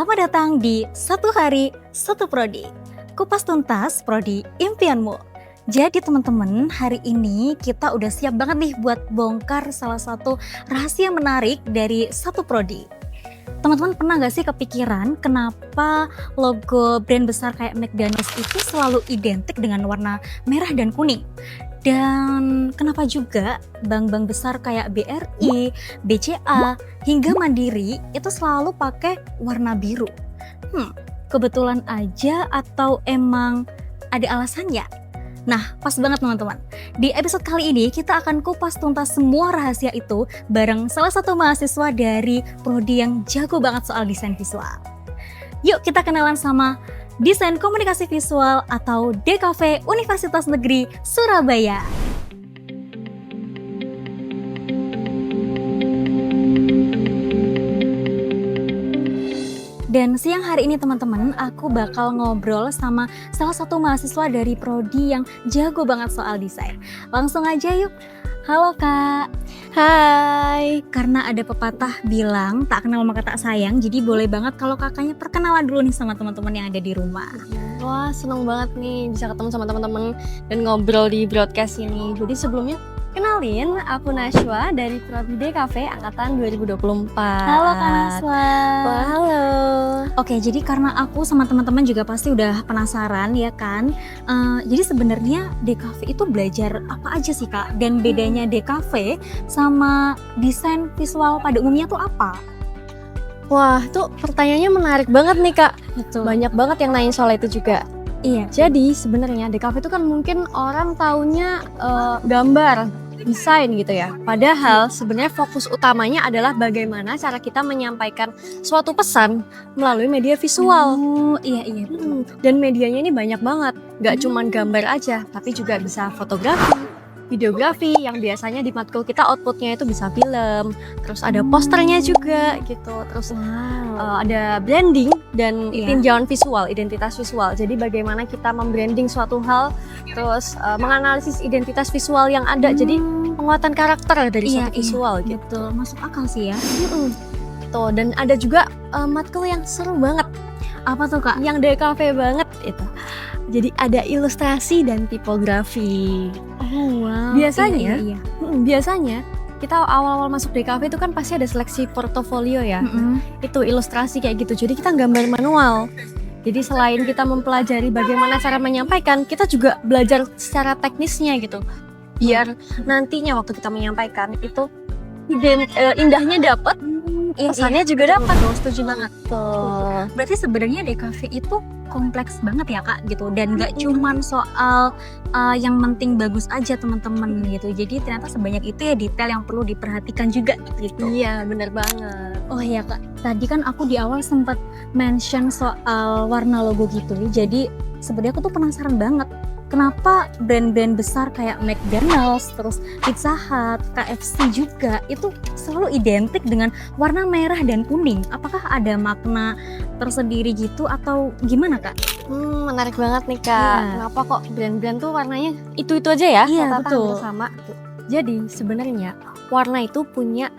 Selamat datang di Satu Hari Satu Prodi. Kupas tuntas prodi impianmu. Jadi teman-teman, hari ini kita udah siap banget nih buat bongkar salah satu rahasia menarik dari satu prodi. Teman-teman pernah gak sih kepikiran kenapa logo brand besar kayak McDonald's itu selalu identik dengan warna merah dan kuning? Dan kenapa juga bank-bank besar kayak BRI, BCA, hingga Mandiri itu selalu pakai warna biru? Kebetulan aja atau emang ada alasannya? Nah, pas banget teman-teman. Di episode kali ini kita akan kupas tuntas semua rahasia itu bareng salah satu mahasiswa dari prodi yang jago banget soal desain visual. Yuk kita kenalan sama Desain Komunikasi Visual atau DKV Universitas Negeri Surabaya. Dan siang hari ini teman-teman, aku bakal ngobrol sama salah satu mahasiswa dari prodi yang jago banget soal desain. Langsung aja yuk. Halo Kak. Hai. Karena ada pepatah bilang tak kenal maka tak sayang, jadi boleh banget kalau kakaknya perkenalan dulu nih sama teman-teman yang ada di rumah. Wah, seneng banget nih bisa ketemu sama teman-teman dan ngobrol di broadcast ini. Jadi sebelumnya kenalin, aku Nashwa dari Prodi DKV angkatan 2024. Halo Kak Naswa. Wah, halo. Oke, jadi karena aku sama teman-teman juga pasti udah penasaran ya kan. Jadi sebenarnya DKV itu belajar apa aja sih Kak? Dan bedanya DKV sama desain visual pada umumnya tuh apa? Wah, tuh pertanyaannya menarik banget nih Kak. Betul. Banyak banget yang nanya soal itu juga. Iya. Jadi sebenarnya DKV itu kan mungkin orang taunya gambar, desain gitu ya. Padahal sebenarnya fokus utamanya adalah bagaimana cara kita menyampaikan suatu pesan melalui media visual. Oh, iya. Dan medianya ini banyak banget. Gak cuman gambar aja, tapi juga bisa fotografi, videografi yang biasanya di matkul kita outputnya itu bisa film, terus ada posternya juga gitu, terus ada branding dan tinjauan visual, identitas visual. Jadi bagaimana kita membranding suatu hal, terus menganalisis identitas visual yang ada. Jadi penguatan karakter dari suatu visual gitu. Betul, masuk akal sih ya. Tuh, dan ada juga matkul yang seru banget. Apa tuh Kak? Yang DKV banget itu. Jadi ada ilustrasi dan tipografi. Oh wow. Biasanya, iya. Biasanya kita awal-awal masuk DKV itu kan pasti ada seleksi portofolio ya. Itu ilustrasi kayak gitu. Jadi kita gambar manual. Jadi selain kita mempelajari bagaimana cara menyampaikan, kita juga belajar secara teknisnya gitu. Biar nantinya waktu kita menyampaikan itu indahnya dapat, pesannya juga dapat. Setuju banget tuh. Berarti sebenarnya DKV itu kompleks banget ya Kak gitu, dan gak cuman soal yang penting bagus aja teman-teman gitu. Jadi ternyata sebanyak itu ya detail yang perlu diperhatikan juga gitu. Iya, bener banget. Oh iya Kak, tadi kan aku di awal sempat mention soal warna logo gitu. Jadi sebenarnya aku tuh penasaran banget, kenapa brand-brand besar kayak McDonald's, terus Pizza Hut, KFC juga itu selalu identik dengan warna merah dan kuning. Apakah ada makna tersendiri gitu atau gimana Kak? Menarik banget nih Kak. Kenapa kok brand-brand tuh warnanya itu aja ya? Iya, Rata-rata betul. hampir sama. Jadi sebenarnya warna itu punya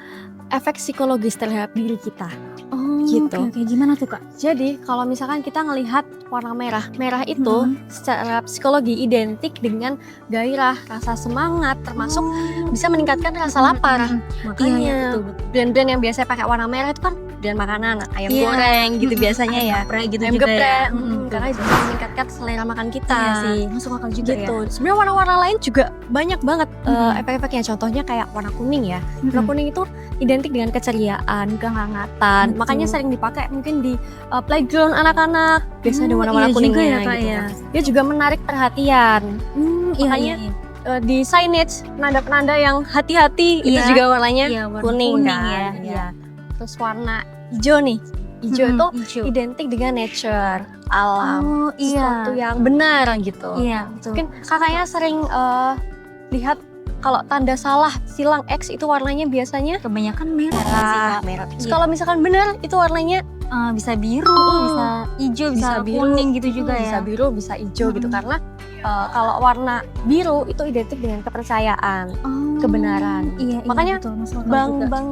efek psikologis terhadap diri kita. Oh gitu. Oke. Gimana tuh Kak? Jadi kalau misalkan kita ngelihat warna merah itu secara psikologi identik dengan gairah, rasa semangat, termasuk bisa meningkatkan rasa lapar. Makanya betul. brand-brand yang biasanya pakai warna merah itu kan brand makanan, ayam goreng gitu biasanya ya. Geprek gitu Ayam juga geprek, ya. karena itu bisa meningkatkan selera makan kita. Iya sih, masuk akal juga Gitu. ya. Sebenarnya warna-warna lain juga banyak banget efek-efeknya. Contohnya kayak warna kuning ya. Warna kuning itu identik dengan keceriaan, kehangatan. Betul. Makanya sering dipakai mungkin di playground anak-anak. Biasanya ada warna-warna iya kuningnya juga ya, Kak, gitu. ya. Dia juga menarik perhatian. Makanya di signage penanda-penanda yang hati-hati itu juga warnanya warna kuning kan. kan. Iya. Terus warna hijau nih. Hijau itu hijau. identik dengan nature, alam, Oh iya. sesuatu yang benar gitu. Iya, betul. Mungkin kakaknya sering lihat kalau tanda salah silang X itu warnanya biasanya kebanyakan merah sih Kak. merah. Terus Iya. kalau misalkan benar itu warnanya bisa biru, bisa hijau, bisa kuning gitu juga bisa ya. biru, bisa hijau gitu karena kalau warna biru itu identik dengan kepercayaan, kebenaran. Iya, Makanya betul, masuk akal juga. bank-bank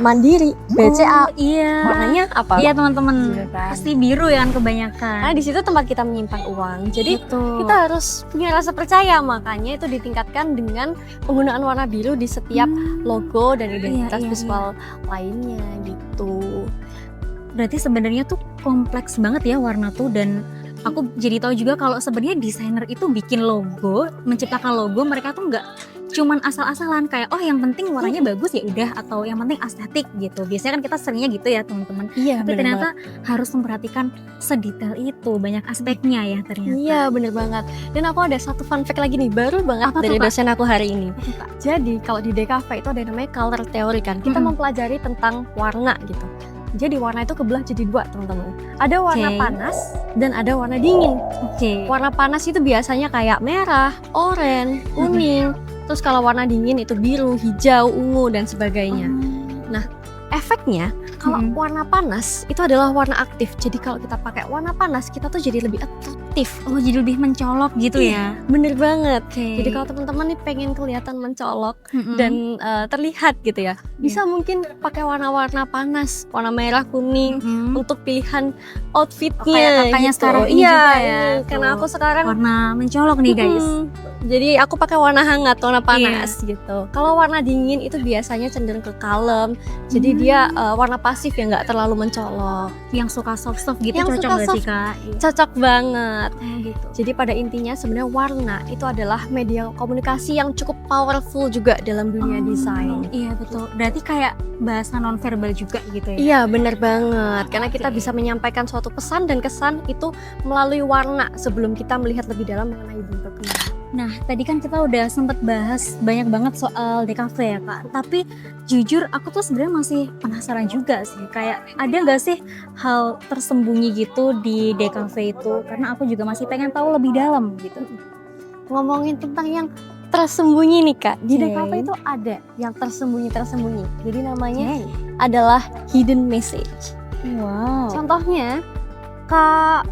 Mandiri, BCA. Oh, iya. Warnanya apa? Iya teman-teman, Biru kan? pasti biru ya kan kebanyakan. Karena di situ tempat kita menyimpan uang. Jadi Betul. kita harus punya rasa percaya, makanya itu ditingkatkan dengan penggunaan warna biru di setiap logo dan identitas iya, visual lainnya gitu. Berarti sebenarnya tuh kompleks banget ya warna tuh, dan aku jadi tahu juga kalau sebenarnya desainer itu bikin logo, menciptakan logo, mereka tuh nggak cuman asal-asalan kayak oh yang penting warnanya bagus ya udah, atau yang penting estetik gitu. Biasanya kan kita seringnya gitu ya teman-teman. Iya, Tapi ternyata harus memperhatikan sedetail itu, banyak aspeknya ya ternyata. Iya, bener banget. Dan aku ada satu fun fact lagi nih, baru banget Apa tuh, dari Kak? dosen aku hari ini. Oke, Kak. Jadi kalau di DKV itu ada yang namanya color theory kan. Kita mempelajari tentang warna gitu. Jadi warna itu kebelah jadi dua teman-teman. Ada warna Oke. panas dan ada warna dingin. Oke. Warna panas itu biasanya kayak merah, oranye, kuning. Terus kalau warna dingin itu biru, hijau, ungu dan sebagainya. Efeknya kalau warna panas itu adalah warna aktif. Jadi kalau kita pakai warna panas kita tuh jadi lebih atraktif. Oh jadi lebih mencolok gitu ya. Bener banget. Oke. Jadi kalau teman-teman nih pengen kelihatan mencolok Mm-mm. dan terlihat gitu ya, bisa mungkin pakai warna-warna panas, warna merah, kuning Mm-mm. untuk pilihan outfitnya. Kayak kakaknya sekarang ini Iya, juga ya, ini karena tuh. aku sekarang warna mencolok nih guys. Jadi aku pakai warna hangat, warna panas gitu. Kalau warna dingin itu biasanya cenderung ke kalem. Jadi dia warna pasif yang nggak terlalu mencolok. Yang suka soft gitu Yang cocok suka gak sih soft. Kak? Iya. Cocok banget. Gitu. Jadi pada intinya sebenarnya warna itu adalah media komunikasi yang cukup powerful juga dalam dunia desain. Iya betul. Berarti kayak bahasa nonverbal juga gitu ya. Iya benar banget, karena kita bisa menyampaikan suatu pesan dan kesan itu melalui warna sebelum kita melihat lebih dalam mengenai bentuknya. Nah, tadi kan kita udah sempet bahas banyak banget soal DKV ya Kak. Tapi jujur aku tuh sebenarnya masih penasaran juga sih. Kayak ada nggak sih hal tersembunyi gitu di DKV itu? Karena aku juga masih pengen tahu lebih dalam gitu. Ngomongin tentang yang tersembunyi nih Kak, di Oke. DKV itu ada yang tersembunyi. Jadi namanya Oke. adalah hidden message. Wow. Contohnya, Kak,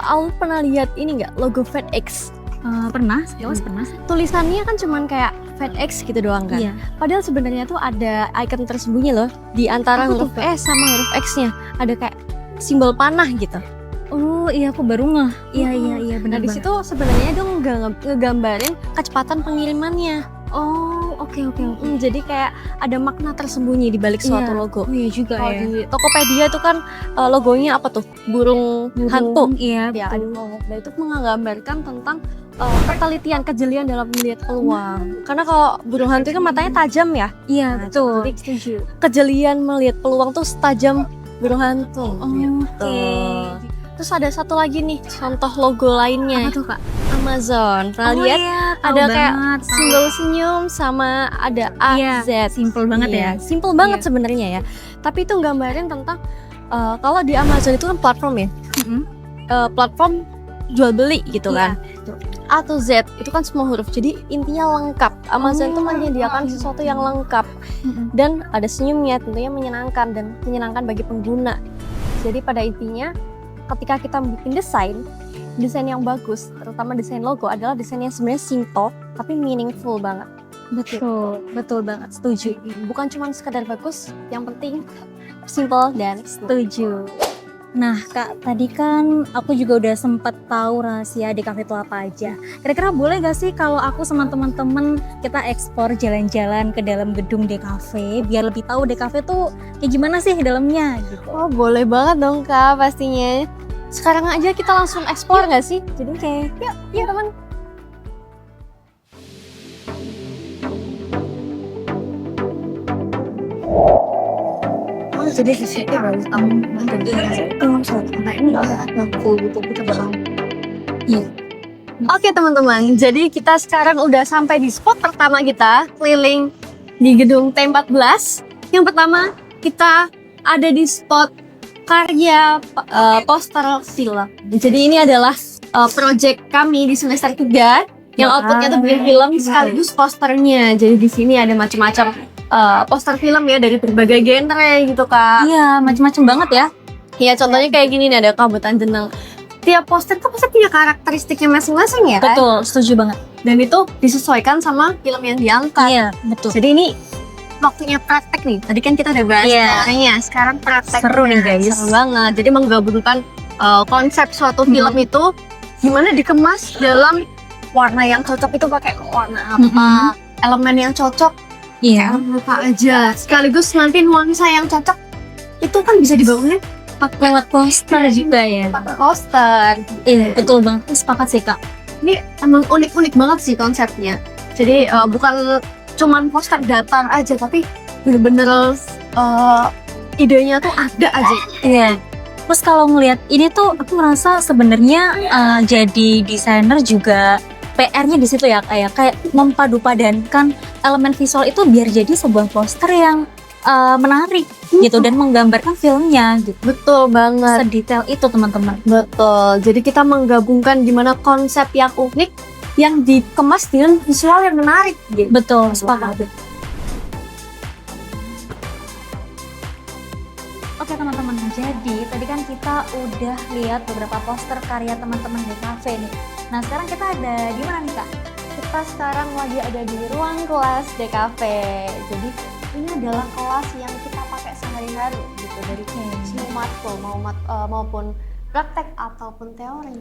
Aul pernah lihat ini nggak logo FedEx? Pernah, sekilas pernah. Tulisannya kan cuman kayak FedEx gitu doang kan? Iya. Padahal sebenarnya tuh ada icon tersembunyi loh di antara Apa tuh, huruf S sama huruf X-nya. Ada kayak simbol panah gitu. Oh iya, aku baru ngeh. Iya Nah benar. di situ sebenarnya dong ngegambarin kecepatan pengirimannya. Oh oke. Jadi kayak ada makna tersembunyi di balik suatu Iya. logo. Oh iya juga Kalau ya. di Tokopedia tuh kan logonya apa tuh? Burung hantu. Iya. Ya ada betul. nah itu menggambarkan tentang ketelitian, kejelian dalam melihat peluang. Karena kalau burung hantu kan matanya tajam ya. Iya Nah, betul. jadi Setuju. kejelian melihat peluang tuh setajam burung hantu. Oke. Terus ada satu lagi nih contoh logo lainnya, Apa tuh Kak? Amazon. Pernah Oh lihat? iya, tahu Ada kayak banget, tahu. simbol senyum sama ada A, Iya, Z. simple banget Iya, ya. simple banget Iya. sebenarnya ya. Tapi itu nggambarin tentang kalau di Amazon itu kan platform ya, Mm-mm. platform jual beli gitu Iya, kan. A to Z itu kan semua huruf, jadi intinya lengkap. Amazon itu menyediakan sesuatu yang lengkap Mm-mm. dan ada senyumnya, tentunya menyenangkan dan menyenangkan bagi pengguna. Jadi pada intinya ketika kita bikin desain yang bagus, terutama desain logo adalah desain yang sebenarnya simple tapi meaningful banget. Betul banget, setuju. Bukan cuma sekadar bagus, yang penting simple dan Setuju. Nah Kak, tadi kan aku juga udah sempet tahu rahasia DKV itu apa aja. Kira-kira boleh gak sih kalau aku sama teman-teman kita ekspor jalan-jalan ke dalam gedung DKV biar lebih tahu DKV tuh kayak gimana sih dalamnya gitu. Oh boleh banget dong Kak pastinya. Sekarang aja kita langsung explore nggak sih? Jadi Oke. yuk teman. Jadi di sini harus Oke teman-teman, jadi kita sekarang udah sampai di spot pertama kita keliling di gedung T14. Yang pertama kita ada di spot karya poster film. Jadi ini adalah project kami di semester 3 yang outputnya tuh bikin film sekaligus posternya. Jadi di sini ada macam-macam poster film ya dari berbagai genre gitu Kak. Iya, macam-macam banget ya. Ya contohnya kayak gini nih, ada Kabupaten Jeneng. Tiap poster tuh pasti punya karakteristiknya masing-masing ya kan? Betul, setuju banget. Dan itu disesuaikan sama film yang diangkat. Iya, betul. Jadi ini waktunya praktek nih. Tadi kan kita udah bahas teorinya, sekarang praktek. Seru nih guys. Seru banget. Jadi menggabungkan konsep suatu film itu gimana dikemas dalam warna yang cocok itu pakai warna apa, elemen yang cocok apa aja. Sekaligus nanti nuansa yang cocok itu kan bisa dibangunin lewat poster juga ya. pakai poster. Iya, betul banget. Sepakat sih Kak. Ini emang unik-unik banget sih konsepnya. Jadi bukan cuman poster datar aja, tapi bener-bener idenya tuh ada aja. Iya. Terus kalau ngelihat ini tuh aku merasa sebenarnya jadi desainer juga PR-nya di situ ya, kayak memadupadankan elemen visual itu biar jadi sebuah poster yang menarik gitu dan menggambarkan filmnya gitu. Betul banget. Sedetail itu teman-teman. Betul. Jadi kita menggabungkan gimana konsep yang unik yang dikemas dengan visual yang menarik gitu. Betul, sepakat. Oke teman-teman, jadi tadi kan kita udah lihat beberapa poster karya teman-teman di cafe nih. Nah sekarang kita ada di mana nih Kak? Kita sekarang lagi ada di ruang kelas DKV. Jadi ini adalah kelas yang kita pakai sehari-hari gitu, dari semua matkul maupun praktek ataupun teori.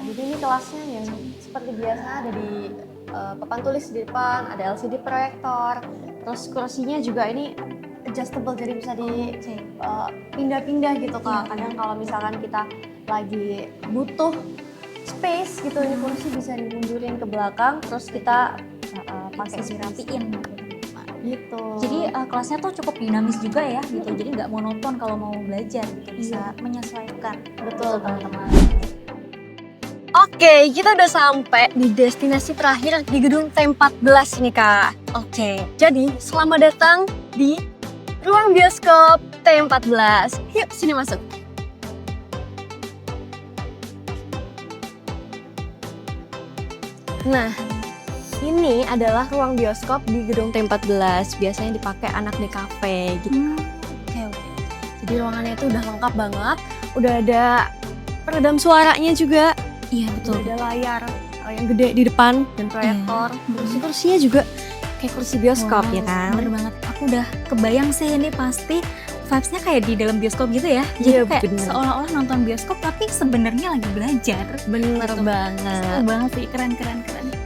Jadi ini kelasnya yang seperti biasa ada di papan tulis di depan, ada LCD proyektor, terus kursinya juga ini adjustable, jadi bisa pindah-pindah gitu Kak. Kadang kalau misalkan kita lagi butuh space gitu, ini kursi bisa dimundurin ke belakang, terus kita pakai dirapiin gitu. Jadi kelasnya tuh cukup dinamis juga ya gitu, jadi nggak monoton kalau mau belajar gitu, bisa menyesuaikan. Betul teman-teman. Oke, kita udah sampai di destinasi terakhir di gedung T14 ini Kak. Oke, jadi selamat datang di ruang bioskop T14. Yuk sini masuk. Nah, ini adalah ruang bioskop di gedung T14. Biasanya dipakai anak DKV gitu. Oke. Jadi ruangannya itu udah lengkap banget. Udah ada peredam suaranya juga. Iya betul. Udah ada layar yang gede di depan dan proyektor. Kursi-kursinya juga kayak kursi bioskop ya kan. Bener banget. Aku udah kebayang sih ini pasti vibes-nya kayak di dalam bioskop gitu ya. Jadi kayak seolah-olah nonton bioskop tapi sebenarnya lagi belajar. Bener banget. Seru banget sih, keren.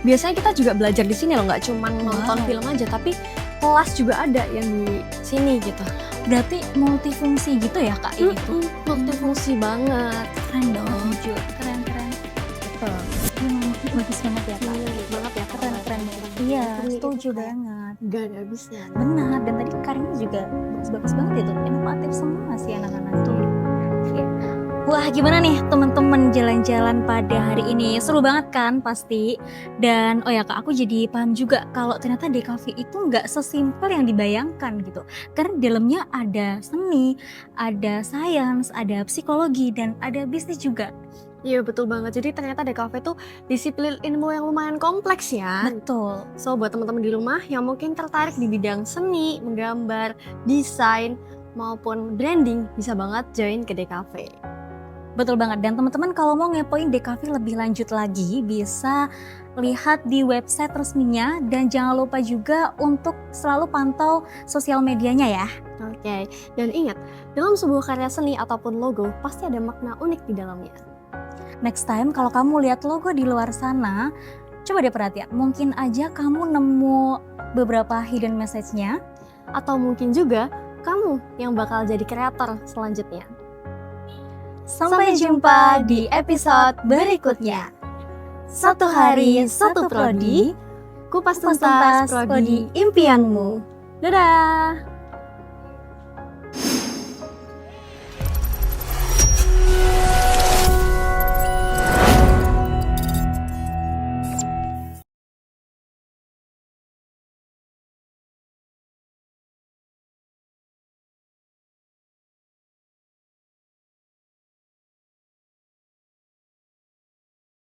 Biasanya kita juga belajar di sini loh, nggak cuma nonton film aja, tapi kelas juga ada yang di sini gitu. Berarti multifungsi gitu ya Kak ini tuh? Multifungsi banget. Keren dong. Keren. Betul. Bagus banget ya Kak. Banget ya, Keren banget. Iya, setuju banget. Gak ada habisnya. Benar, dan tadi karyanya juga bagus banget itu, inovatif semua sih anak-anak tuh. Ya. Wah gimana nih teman-teman jalan-jalan pada hari ini, seru banget kan pasti. Dan oh ya Kak, aku jadi paham juga kalau ternyata DKV itu nggak sesimpel yang dibayangkan gitu. Karena di dalamnya ada seni, ada sains, ada psikologi, dan ada bisnis juga. Iya betul banget, jadi ternyata DKV tuh disiplin ilmu yang lumayan kompleks ya. Betul. So buat teman-teman di rumah yang mungkin tertarik di bidang seni, menggambar, desain, maupun branding, bisa banget join ke DKV. Betul banget, dan teman-teman kalau mau ngepoin DKV lebih lanjut lagi bisa lihat di website resminya, dan jangan lupa juga untuk selalu pantau sosial medianya ya. Oke, dan ingat, dalam sebuah karya seni ataupun logo pasti ada makna unik di dalamnya. Next time kalau kamu lihat logo di luar sana, coba deh perhatian, mungkin aja kamu nemu beberapa hidden message-nya. Atau mungkin juga kamu yang bakal jadi kreator selanjutnya. Sampai jumpa di episode berikutnya. Satu hari, satu prodi, Kupas tuntas prodi impianmu. Dadah!